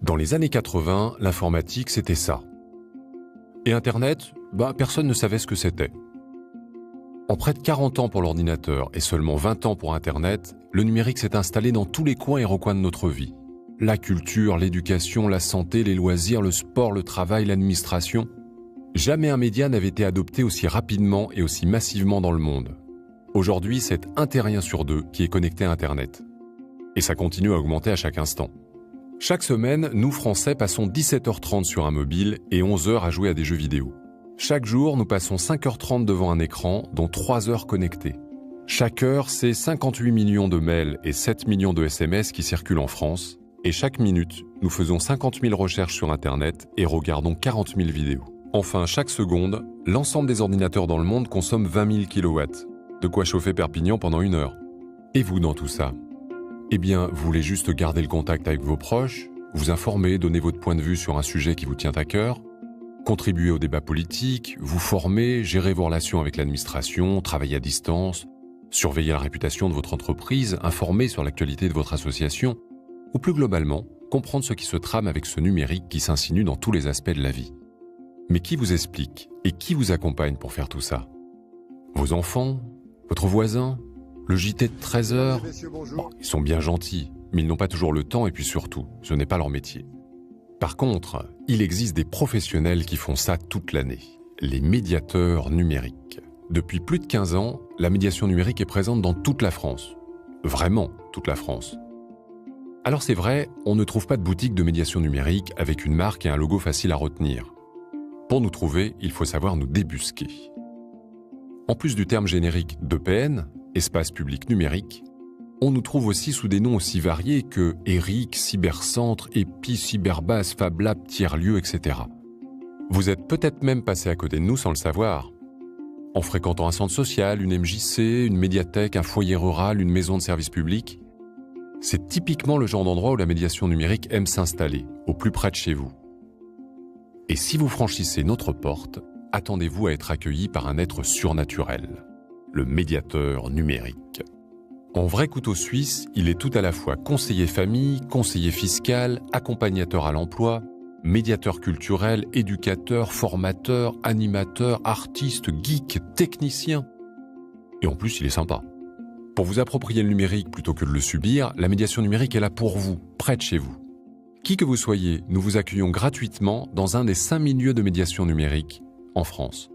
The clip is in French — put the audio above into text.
Dans les années 80, l'informatique, c'était ça. Et Internet, personne ne savait ce que c'était. En près de 40 ans pour l'ordinateur et seulement 20 ans pour Internet, le numérique s'est installé dans tous les coins et recoins de notre vie. La culture, l'éducation, la santé, les loisirs, le sport, le travail, l'administration. Jamais un média n'avait été adopté aussi rapidement et aussi massivement dans le monde. Aujourd'hui, c'est un terrien sur deux qui est connecté à Internet. Et ça continue à augmenter à chaque instant. Chaque semaine, nous Français passons 17h30 sur un mobile et 11 heures à jouer à des jeux vidéo. Chaque jour, nous passons 5h30 devant un écran, dont 3 heures connectées. Chaque heure, c'est 58 millions de mails et 7 millions de SMS qui circulent en France. Et chaque minute, nous faisons 50 000 recherches sur Internet et regardons 40 000 vidéos. Enfin, chaque seconde, l'ensemble des ordinateurs dans le monde consomment 20 000 kW. De quoi chauffer Perpignan pendant 1 heure. Et vous dans tout ça ? Eh bien, vous voulez juste garder le contact avec vos proches, vous informer, donner votre point de vue sur un sujet qui vous tient à cœur, contribuer au débat politique, vous former, gérer vos relations avec l'administration, travailler à distance, surveiller la réputation de votre entreprise, informer sur l'actualité de votre association, ou plus globalement, comprendre ce qui se trame avec ce numérique qui s'insinue dans tous les aspects de la vie. Mais qui vous explique et qui vous accompagne pour faire tout ça ? Vos enfants ? Votre voisin ? Le JT de 13 heures ? Ils sont bien gentils, mais ils n'ont pas toujours le temps et puis surtout, ce n'est pas leur métier. Par contre, il existe des professionnels qui font ça toute l'année, les médiateurs numériques. Depuis plus de 15 ans, la médiation numérique est présente dans toute la France. Vraiment toute la France. Alors c'est vrai, on ne trouve pas de boutique de médiation numérique avec une marque et un logo facile à retenir. Pour nous trouver, il faut savoir nous débusquer. En plus du terme générique d'EPN, espace public numérique, on nous trouve aussi sous des noms aussi variés que Eric, Cybercentre, Epi, Cyberbase, Fab Lab, Tiers-Lieu, etc. Vous êtes peut-être même passé à côté de nous sans le savoir. En fréquentant un centre social, une MJC, une médiathèque, un foyer rural, une maison de service public, c'est typiquement le genre d'endroit où la médiation numérique aime s'installer, au plus près de chez vous. Et si vous franchissez notre porte, attendez-vous à être accueilli par un être surnaturel, le médiateur numérique. En vrai couteau suisse, il est tout à la fois conseiller famille, conseiller fiscal, accompagnateur à l'emploi, médiateur culturel, éducateur, formateur, animateur, artiste, geek, technicien. Et en plus, il est sympa. Pour vous approprier le numérique plutôt que de le subir, la médiation numérique est là pour vous, près de chez vous. Qui que vous soyez, nous vous accueillons gratuitement dans un des 5000 lieux de médiation numérique en France.